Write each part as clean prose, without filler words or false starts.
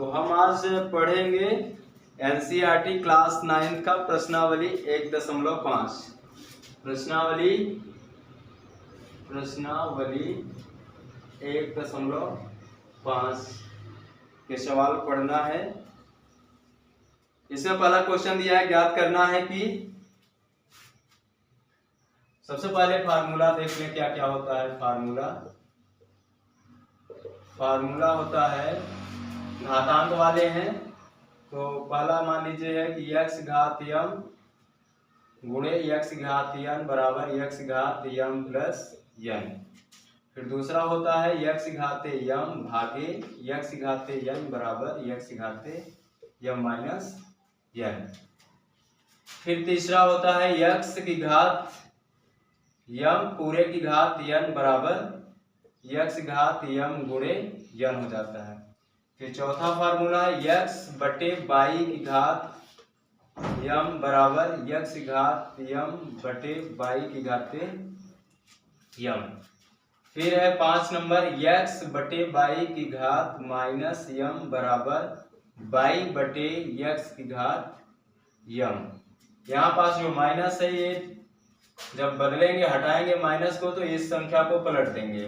तो हम आज पढ़ेंगे एनसीईआरटी क्लास 9 का प्रश्नावली 1.5। प्रश्नावली 1.5 के सवाल पढ़ना है। इसमें पहला क्वेश्चन दिया है, ज्ञात करना है कि सबसे पहले फार्मूला देख लें क्या क्या होता है। फार्मूला होता है, घातांक वाले हैं तो पहला मान लीजिए है कि x घात m गुणे x घात n बराबर x घात m प्लस n। फिर दूसरा होता है x घाते m भागे x घाते n बराबर x घाते m माइनस n। फिर तीसरा होता है x की घात m पूरे की घात n बराबर x घात m गुणे n हो जाता है। फिर चौथा फार्मूला है x बटे बाई की घात m बराबर x घात m बटे बाई की घाते m। फिर है 5 नंबर x बटे बाई की घात माइनस m बराबर बाई बटे x की घात m। यहाँ पास जो माइनस है ये जब बदलेंगे, हटाएंगे माइनस को तो इस संख्या को पलट देंगे।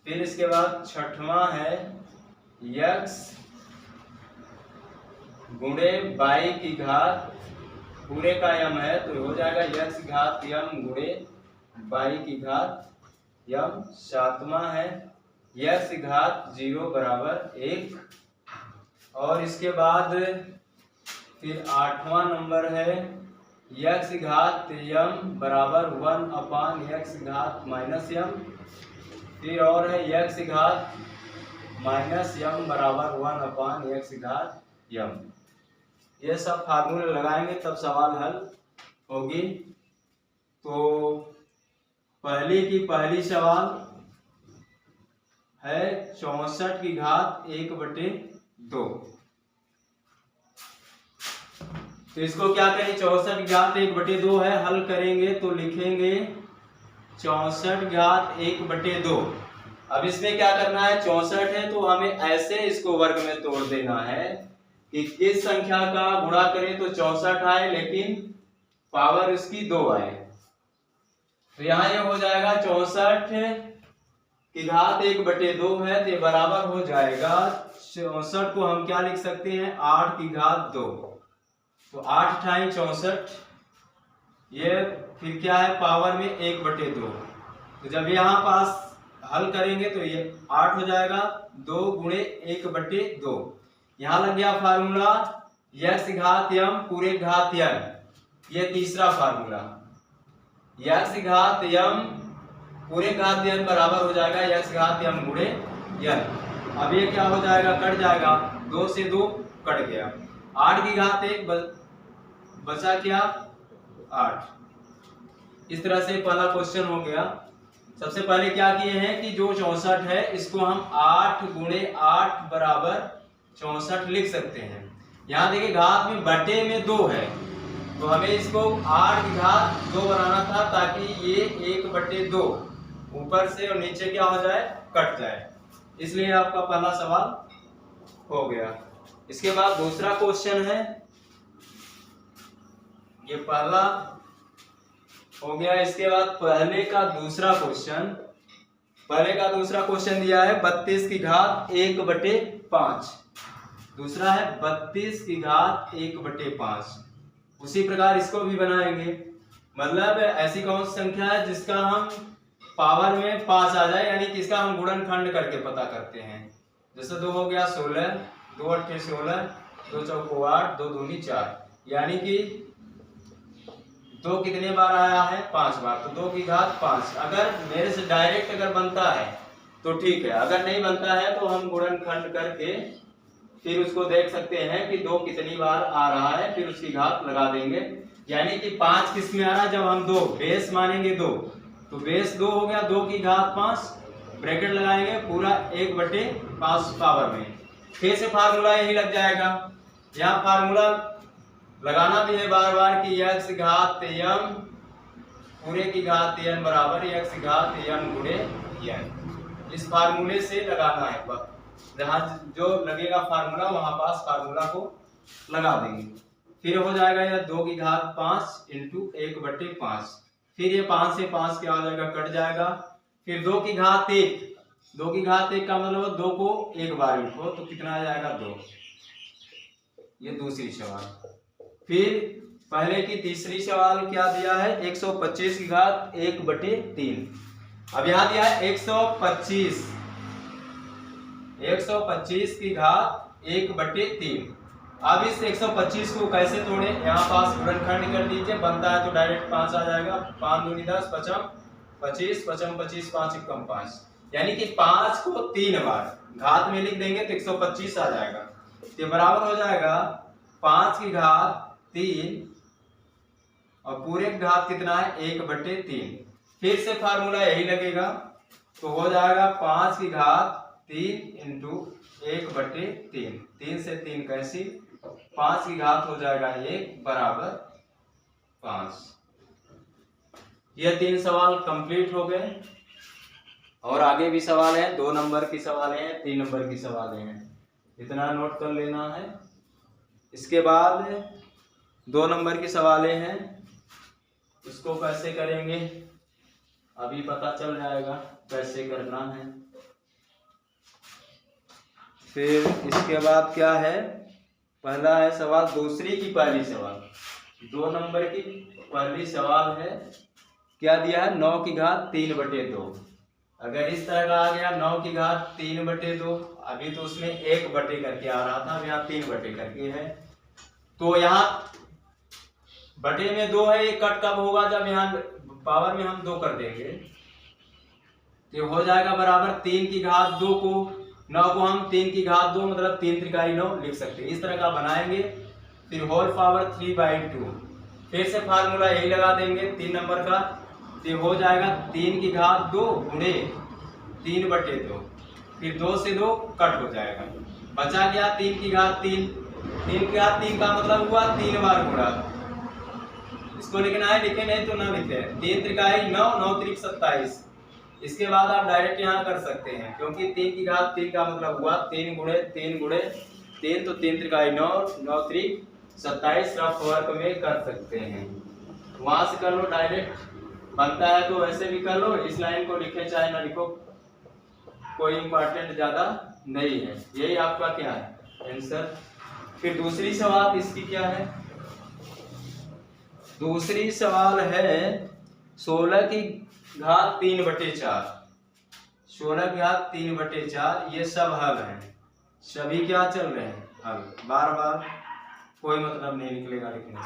फिर इसके बाद छठवां है x गुणे बाई की घात पूरे का m है तो हो जाएगा x घात m गुणे बाई की घात m। सातवां है x घात 0 बराबर 1। और इसके बाद फिर 8वां नंबर है x घात m बराबर 1/x घात माइनस m। फिर और है x घात माइनस m बराबर 1/x घात m। ये सब फार्मूले लगाएंगे तब सवाल हल होगी। तो पहली सवाल है 64 की घात 1/2। तो इसको क्या करें, 64 की घात 1/2 है, हल करेंगे तो लिखेंगे 64 घात 1/2। अब इसमें क्या करना है, 64 है तो हमें ऐसे इसको वर्ग में तोड़ देना है कि इस संख्या का गुणा करें तो 64 आए लेकिन पावर इसकी 2 आए। तो यहाँ ये हो जाएगा 64 की घात 1/2 है तो ये बराबर हो जाएगा 64 को हम क्या लिख सकते हैं 8 की घात 2। तो 8 × 64 ये फिर क्या है पावर में 1/2। तो जब यहाँ पास हल करेंगे तो ये 8 हो जाएगा 2 गुणे 1/2। यहाँ लग गया फार्मूला x घात m पूरे घात n। ये तीसरा फार्मूला x घात m पूरे घात n बराबर हो जाएगा x घात m गुणे n। अब ये क्या हो जाएगा, कट जाएगा, 2 से 2 कट गया। 8 की घात 1 बचा क्या 8। इस तरह से पहला क्वेश्चन हो गया। सबसे पहले क्या किए हैं कि जो 64 है इसको हम 8 गुणे 8 बराबर 64 लिख सकते हैं। यहाँ देखिए घात में बटे में 2 है तो हमें इसको 8 की घात 2 बनाना था ताकि ये 1/2 ऊपर से और नीचे क्या हो जाए, कट जाए। इसलिए आपका पहला सवाल हो गया। इसके बाद दूसरा क्वेश्चन है, ये पहला हो गया। इसके बाद पहले का दूसरा क्वेश्चन दिया है 32 की घात 1/5। दूसरा है 32 की घात 1/5। उसी प्रकार इसको भी बनाएंगे। मतलब ऐसी कौन सी संख्या है जिसका हम पावर में 5 आ जाए, यानी कि इसका हम गुणनखंड करके पता करते हैं। जैसे 2 हो गया 16, 2 8 16, 2 चौको 8, 2 दूनी 4, यानी कि 2 कितने बार आया है 5 बार, तो 2 की घात 5। अगर मेरे से डायरेक्ट अगर बनता है तो ठीक है, अगर नहीं बनता है तो हम गुणनखंड करके फिर उसको देख सकते हैं कि 2 कितनी बार आ रहा है, फिर उसकी घात लगा देंगे। यानी कि 5 किस में आ रहा है, जब हम 2 बेस मानेंगे 2 तो बेस 2 हो गया, 2 की घात 5 ब्रैकेट लगाएंगे पूरा 1/5 पावर में। फिर से फार्मूला यही लग जाएगा। यहाँ फार्मूला लगाना भी है बार बार कि x घात m पूरे की घात n बराबर x घात m गुणे n। इस फार्मूले से लगाना है जहाँ जो लगेगा फार्मूला वहां पास फार्मूला को लगा देंगे। फिर हो जाएगा यह 2 की घात 5 इंटू 1/5। फिर ये 5 से 5 क्या हो जाएगा, कट जाएगा। फिर 2 की घात 1, 2 की घात 1 का मतलब 2 को एक बार लिखो तो कितना आ जाएगा 2। ये दूसरी सवाल। फिर पहले की तीसरी सवाल क्या दिया है, 125 की घात 1/3। अब यहाँ दिया है 125 की घात 1/3। अब इस 125 को कैसे तोड़े, यहाँ पास गुणनखंड कर दीजिए, बनता है तो डायरेक्ट 5 आ जाएगा। 5 दूनी 10, 5 25, 5 25, 5 एकम 5, यानी कि 5 को 3 बार घात में लिख देंगे तो 125 आ जाएगा। तो बराबर हो जाएगा 5 की घात 3 और पूरे घात कितना है 1/3। फिर से फार्मूला यही लगेगा तो हो जाएगा 5 की घात 3 इंटू 1/3। 3 से 3 कैंसिल, 5 की घात हो जाएगा 1 बराबर 5। ये 3 सवाल कंप्लीट हो गए और आगे भी सवाल है। 2 नंबर की सवालें हैं, 3 नंबर की सवालें हैं, इतना नोट कर लेना है। इसके बाद 2 नंबर की सवालें हैं, उसको कैसे करेंगे अभी पता चल जाएगा कैसे करना है। फिर इसके बाद क्या है, पहला है सवाल दूसरी की पहली सवाल। 2 नंबर की पहली सवाल है, क्या दिया है 9 की घात 3/2। अगर इस तरह का आ गया 9 की घात 3/2, अभी तो उसमें 1 बटे करके आ रहा था, अब यहाँ 3 बटे करके है। तो यहाँ बटे में 2 है, ये कट कब होगा, जब यहाँ पावर में हम 2 कर देंगे तो हो जाएगा बराबर 3 की घात 2 को 9 को हम 3 की घात 2 मतलब 3 त्रिकाई 9 लिख सकते हैं। इस तरह का बनाएंगे। फिर होल पावर 3/2, फिर से फार्मूला यही लगा देंगे 3 नंबर का, तो हो जाएगा 3 की घात 2 गुणे 3/2। फिर 2 से 2 कट हो जाएगा, बचा गया 3 की घात 3। 3 की घात 3 का मतलब हुआ 3 बार गुणा। इसको लिखना है, लिखे नहीं तो ना लिखे। 3 त्रिकाई 9, 9 त्रिक 27। इसके बाद आप डायरेक्ट यहाँ कर सकते हैं, क्योंकि 3 की घात 3 का मतलब हुआ 3 गुणे 3 गुणे 3, तो 3 त्रिकाई 9, 9 त्रिक 27 रफ वर्क में कर सकते हैं। वहां से कर लो, डायरेक्ट बनता है तो वैसे भी कर लो। इस लाइन को लिखे चाहे ना लिखो, कोई इंपॉर्टेंट ज्यादा नहीं है। यही आपका क्या है आंसर। फिर दूसरी सवाल इसकी क्या है, दूसरी सवाल है 16 की घात 3/4। 16 की घात 3/4, ये सब हल है, सभी क्या चल रहे हैं हल, बार बार कोई मतलब नहीं निकलेगा लिखने से।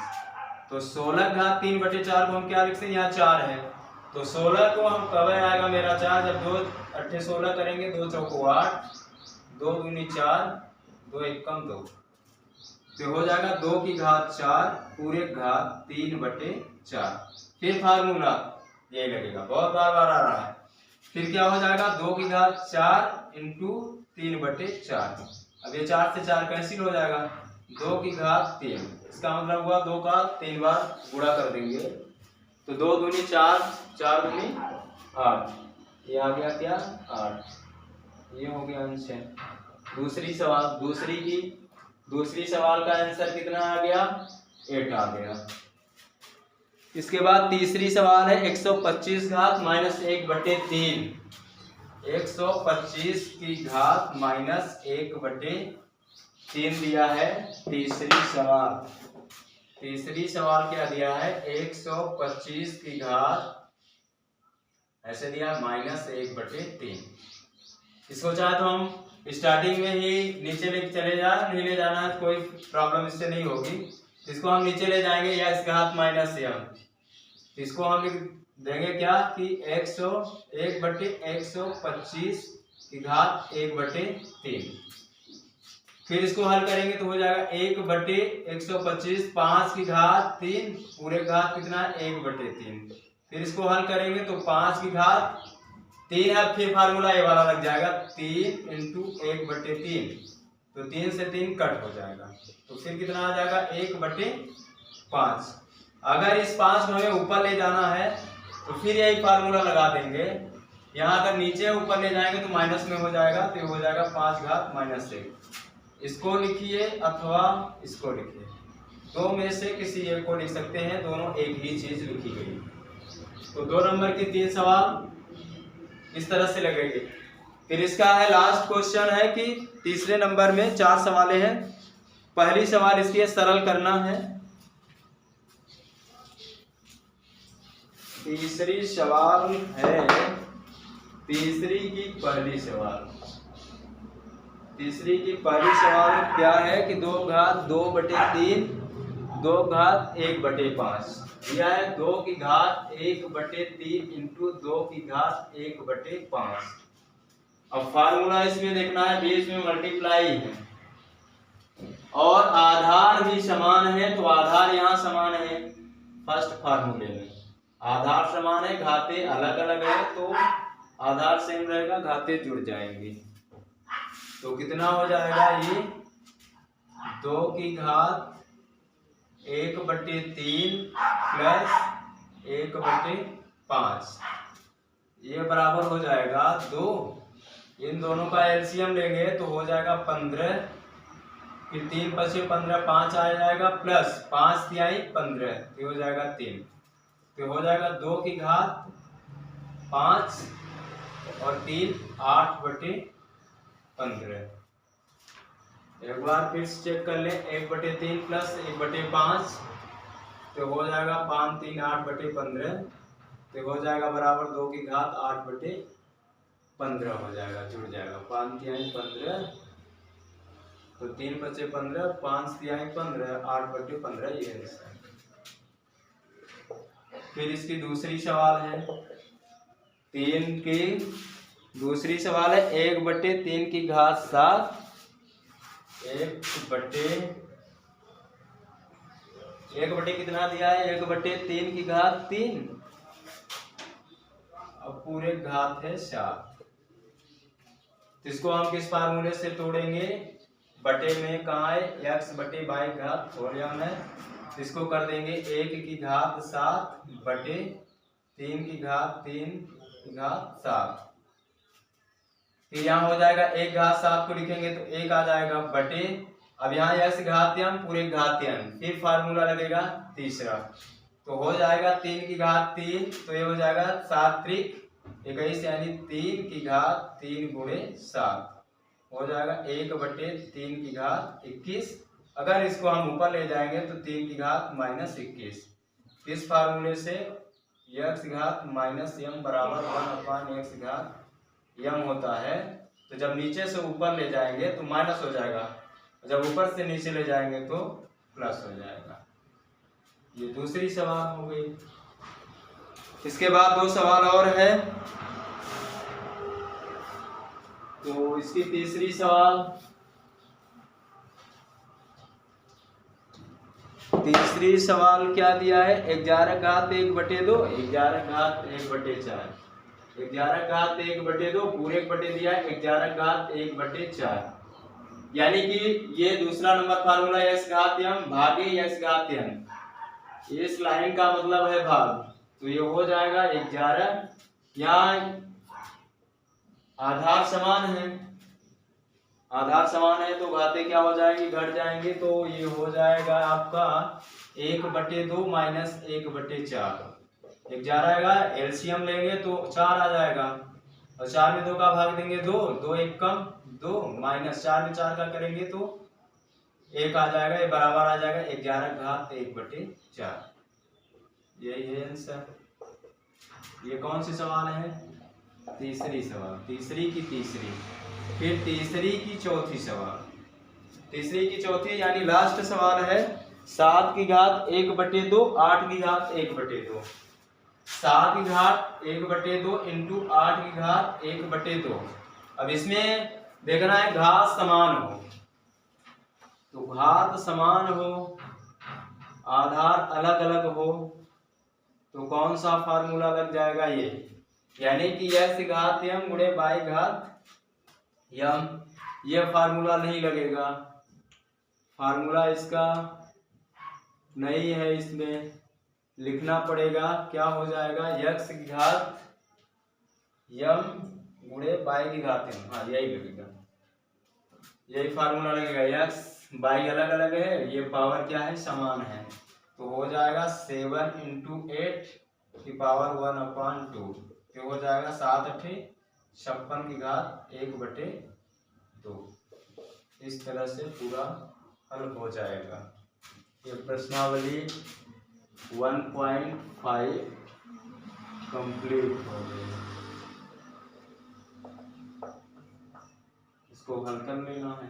तो 16 की घात 3/4 को हम क्या लिख सकते हैं, यहाँ 4 है तो 16 को हम कब आएगा मेरा 4, जब 2 8 16 करेंगे, 2 चौको 8, 2 दूनी 4, 2 एकम 2, तो हो जाएगा 2 की घात 4 पूरे घात 3/4। फिर फार्मूला यही लगेगा, बहुत बार बार आ रहा है। फिर क्या हो जाएगा 2 की घात 4 इंटू 3/4। अब ये 4 से 4 कैंसिल हो जाएगा, 2 की घात 3, इसका मतलब हुआ 2 का 3 बार गुणा कर देंगे तो 2 दूनी 4, 4 दूनी 8, ये आ गया क्या 8। ये हो गया आंसर। दूसरी सवाल, दूसरी सवाल का आंसर कितना आ गया 8 आ गया। इसके बाद तीसरी सवाल है 125 घात -1/3। 125 की घात -1/3 दिया है। तीसरी सवाल क्या दिया है, 125 की घात ऐसे दिया -1/3। इसको चाहे तो हम स्टार्टिंग में ही नीचे लेके चले जाए, नहीं ले जाना है कोई प्रॉब्लम इससे नहीं होगी। इसको हम नीचे ले जाएंगे या इसके हाथ -m, इसको हम लिख देंगे क्या कि 1/125 की घात 1/3। फिर इसको हल करेंगे तो हो जाएगा 1/125, 5 की घात 3 पूरे घात कितना 1/3। फिर इसको हल करेंगे तो 5 की घात 3 है, फिर फार्मूला ये वाला लग जाएगा 3 इंटू 1/3, तो 3 से 3 कट हो जाएगा तो फिर कितना आ जाएगा 1/5। अगर इस 5 को हमें ऊपर ले जाना है तो फिर यही फार्मूला लगा देंगे यहाँ अगर नीचे ऊपर ले जाएंगे तो माइनस में हो जाएगा, तो ये हो जाएगा 5 घात माइनस 1। इसको लिखिए अथवा इसको लिखिए, दो में से किसी एक को लिख सकते हैं, दोनों एक ही चीज लिखी गई। तो 2 नंबर के 3 सवाल इस तरह से लगेंगे। फिर इसका है लास्ट क्वेश्चन है कि तीसरे नंबर में 4 सवाल हैं। पहली सवाल इसकी सरल करना है। तीसरी सवाल है, तीसरी की पहली सवाल क्या है कि 2 घात 2/3 2 घात 1/5 दिया है। 2 की घात 1/3 इंटू 2 की घात 1/5। अब फार्मूला इसमें देखना है, बीच में मल्टीप्लाई है और आधार भी समान है, तो आधार यहाँ समान है। फर्स्ट फार्मूले में आधार समान है, घाते अलग अलग है, तो आधार सेम रहेगा, घाते जुड़ जाएंगे। तो कितना हो जाएगा ये 2 की घात 1/3 प्लस 1/5, ये बराबर हो जाएगा 2। इन दोनों का एलसीएम लेंगे तो हो जाएगा 15, फिर 3 × 15 5 आ जाएगा, प्लस 5 × 15 तो हो जाएगा 3, तो हो जाएगा 2 की घात 5 और 3 8/15। एक बार फिर से चेक कर लें, 1/3 प्लस 1/5 तो हो जाएगा 5 3 8/15, तो हो जाएगा बराबर 2 की घात 8/15 हो जाएगा, जुड़ जाएगा। 5 × 15 तो 3 × 15 5 × 15 8/15, ये है। फिर इसकी दूसरी सवाल है, 3 की दूसरी सवाल है 1/3 की घात 7 1/1 कितना दिया है 1/3 की घात 3, अब पूरे घात है 7। इसको हम किस फार्मूले से तोड़ेंगे, बटे में कहाँ है, x/y घात वॉल्यूम है, इसको कर देंगे 1 की घात 7 बटे 3 की घात 7। फिर यहाँ हो जाएगा 1 घात 7 को लिखेंगे तो 1 आ जाएगा बटे, अब यहाँ x घातीय पूरे घातीय, फिर फार्मूला लगेगा तीसरा, तो हो जाएगा 3 की घात 3, तो ये हो जाएगा 7 × 21 यानी 3 की घात 3 × 7 हो जाएगा 1/3 की घात 21। अगर इसको हम ऊपर ले जाएंगे तो 3 की घात -21। इस फार्मूले से x घात -m बराबर 1/x घात m होता है। तो जब नीचे से ऊपर ले जाएंगे तो माइनस हो जाएगा, जब ऊपर से नीचे ले जाएंगे तो प्लस हो जाएगा। ये दूसरी सवाल हो गई। इसके बाद 2 सवाल और है, तो इसकी तीसरी सवाल क्या दिया है, 11 घात 1/2 11 घात 1/4 11 घात 1/2 पूरे बटे दिया है 11 घात 1/4, यानी कि ये दूसरा नंबर फार्मूला x घात m भागे x घात m, इस लाइन का मतलब है भाग, तो ये हो जाएगा 11। यहाँ आधार समान है तो घाते क्या हो जाएंगे, घट जाएंगे, तो ये हो जाएगा आपका 1/2 माइनस 1/4। 11 आएगा, एलसीएम लेंगे तो 4 आ जाएगा, और 4 में 2 का भाग देंगे 2, 2 1 कम 2 माइनस 4 में 4 का करेंगे तो 1 आ जाएगा, ये बराबर आ जाएगा 11 घात 1/4। यही है आंसर। ये कौन सी सवाल है, तीसरी सवाल, तीसरी की तीसरी। फिर तीसरी की चौथी सवाल, तीसरी की चौथी यानी लास्ट सवाल है, 7 की घात 1/2 8 की घात 1/2 7 की घात 1/2 इंटू 8 की घात 1/2। अब इसमें देखना है घात समान हो, तो घात समान हो आधार अलग अलग हो तो कौन सा फार्मूला लग जाएगा, ये यानी कि x घात m गुणे y घात m, ये फार्मूला नहीं लगेगा, फार्मूला इसका नहीं है, इसमें लिखना पड़ेगा। क्या हो जाएगा, x घात यम गुणे बाई की घात m, हाँ यही लगेगा, यही फार्मूला लगेगा। x बाई अलग अलग है, ये पावर क्या है, समान है, तो हो जाएगा 7 × 8 की पावर 1/2, तो हो जाएगा 7 × 56 की घात 1/2। इस तरह से पूरा हल हो जाएगा। ये प्रश्नावली 1.5 कंप्लीट हो गई। इसको हल कर लेना है।